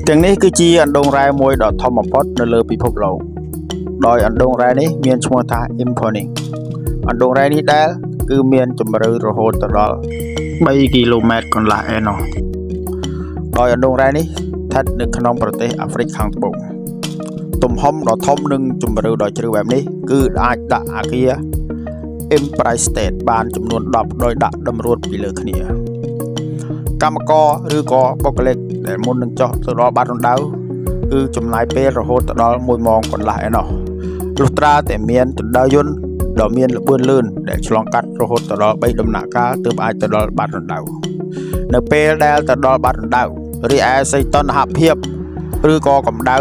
ទាំងនេះគឺជាអណ្ដូងរ៉ែមួយដ៏ធំបំផុតនៅលើពិភពលោកដោយអណ្ដូងរ៉ែនេះមានឈ្មោះថា Imponing អណ្ដូងរ៉ែនេះដែលគឺមានជម្រៅរហូតដល់3គីឡូម៉ែត្រកន្លះឯណោះដោយអណ្ដូងរ៉ែនេះស្ថិតនៅក្នុងប្រទេសអាហ្វ្រិកខាងត្បូងទំហំដ៏ធំនិងជម្រៅដ៏ជ្រៅបែបនេះគឺអាចដាក់អគារ Empire State បានចំនួន10ដោយដាក់តម្រួតពីលើគ្នាកម្មករឬក៏បុគ្គលិកដែលមុននឹងចុះទៅដល់បាតរណ្ដៅគឺចំណាយពេលរហូតដល់1ម៉ោងកន្លះឯណោះលុះត្រាតែមានទណ្ឌយន្តដ៏មានល្បឿនលឿនដែលឆ្លងកាត់រហូតដល់3ដំណាក់កាលទើបអាចទៅដល់បាតរណ្ដៅនៅពេលដែលទៅដល់បាតរណ្ដៅរីឯសីតុណ្ហភាពឬក៏កម្ដៅ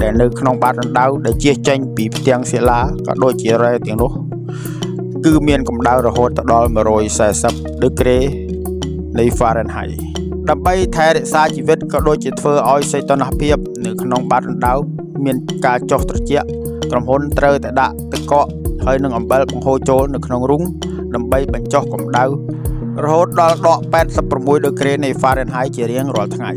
ដែលនៅក្នុងបាតរណ្ដៅដែលជះចេញពីផ្ទាំងសិលាក៏ដូចជារ៉ែទាំងនោះគឺមានកម្ដៅរហូតដល់140ដឺក្រេនៃ Fahrenheit ដើម្បីថែរក្សាជីវិតក៏ដូចជាធ្វើឲ្យសីតុណ្ហភាពនៅក្នុងបាតរណ្ដៅមានការចុះត្រជាក់ក្រុមហ៊ុនត្រូវតែដាក់ទឹកកកហើយនឹងអំបិលបង្ហូរចូលនៅក្នុងរុងដើម្បីបញ្ចុះកម្ដៅរហូតដល់ដក86ដឺក្រេនៃ Fahrenheit ជារៀងរាល់ថ្ងៃ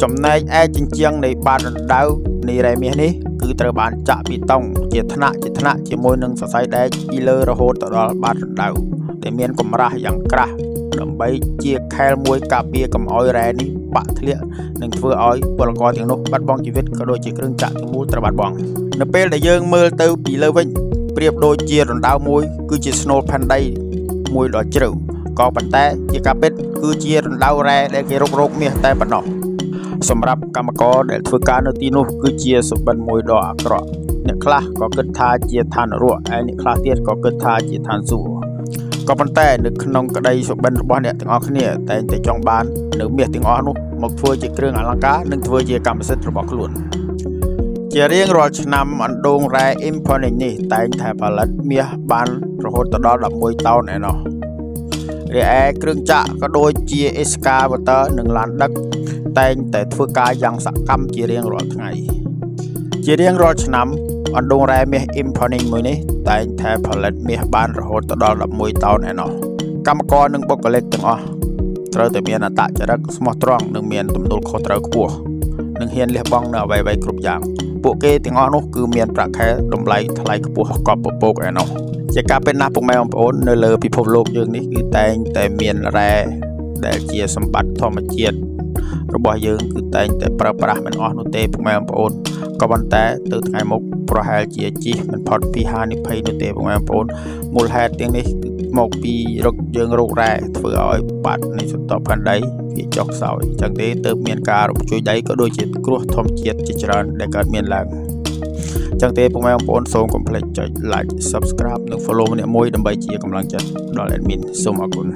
ចំណែកឯជញ្ជាំងនៃបាតរណ្ដៅនៃរ៉ែមាសនេះគឺត្រូវបានចាក់ពីតុងជាថ្នាក់ជាមួយនឹងសរសៃដែកពីលើរហូតដល់បាតរណ្ដៅដែលមានកម្រាស់យ៉ាងក្រាស់ដើម្បីជាខែលមួយការពារកុំឲ្យរ៉ែនេះបាក់ធ្លាក់និងធ្វើឲ្យពលករទាំងនោះបាត់បង់ជីវិតក៏ដូចជាគ្រឿងចក្រទាំងមូលត្រូវបាត់បង់នៅពេលដែលយើងមើលទៅពីលើវិញប្រៀបដូចជារណ្ដៅមួយគឺជាស្នូលផែនដីមួយដ៏ជ្រៅក៏ប៉ុន្តែជាការពិតគឺជារណ្ដៅរ៉ែដែលគេរកមាសតែប៉ុណ្ណោះសម្រាប់កម្មករដែលធ្វើការនៅទីនោះគឺជាសុបិនមួយដ៏អាក្រក់អ្នកខ្លះក៏គិតថាជាឋាននរកហើយអ្នកខ្លះទៀតក៏គិតថាជាឋានសួគ៌ក៏ប៉ុន្តែនៅក្នុងក្តីសុបិនរបស់អ្នកទាំងអស់គ្នាតែងតែចង់បាននៅមាសទាំងអស់នោះមកធ្វើជាគ្រឿងអលង្ការនិងធ្វើជាកម្មសិទ្ធិរបស់ខ្លួនជារៀងរាល់ឆ្នាំអណ្ដូងរ៉ែ Imponing នេះតែងតែផលិតមាសបានរហូតដល់11តោនឯណោះរីឯគ្រឿងចក្រក៏ដូចជា Excavator និងឡានដឹកតែងតែធ្វើការយ៉ាងសកម្មជារៀងរាល់ថ្ងៃជារៀងរាល់ឆ្នាំអណ្ដូងរ៉ែមាស Imponing មួយនេះតែងតែផលិតមាសបានរហូតដល់11តោនឯណោះកម្មករនិងបុគ្គលិកទាំងអស់ត្រូវតែមានអត្តចរិតស្មោះត្រង់និងមានទំនួលខុសត្រូវខ្ពស់និងហ៊ានលះបង់នៅអ្វីៗគ្រប់យ៉ាងពួកគេទាំងអស់នោះគឺមានប្រាក់ខែតម្លៃថ្លៃខ្ពស់កប់ពពកឯណោះជាការពិតណាស់ពុកម៉ែបងប្អូននៅលើពិភពលោកយើងនេះគឺតែងតែមានរ៉ែដែលជាសម្បត្តិធម្មជាតិរបស់យើងគឺតែងតែប្រើប្រាស់មិនអស់នោះទេពុកម៉ែបងប្អូនក៏ប៉ុន្តែទៅថ្ងៃមុខប្រហែលជាជិះមិនផុតពីហានិភ័យនោះទេពុកម៉ែបងប្អូនមូលហេតុទាំងនេះមកពីយើងរករ៉ែធ្វើឲ្យបាត់នៃសន្តិភាពផែនដីវាចុះខ្សោយអញ្ចឹងទេទើបមានការរំជួយដីក៏ដូចជាគ្រោះធម្មជាតិជាច្រើនដែលកើតមានឡើងអញ្ចឹងទេពុកម៉ែបងប្អូនសូមកុំភ្លេចចុច like Subscribe និង Follow ម្នាក់មួយដើម្បីជាកម្លាំងចិត្តដល់ Admin សូមអរគុណ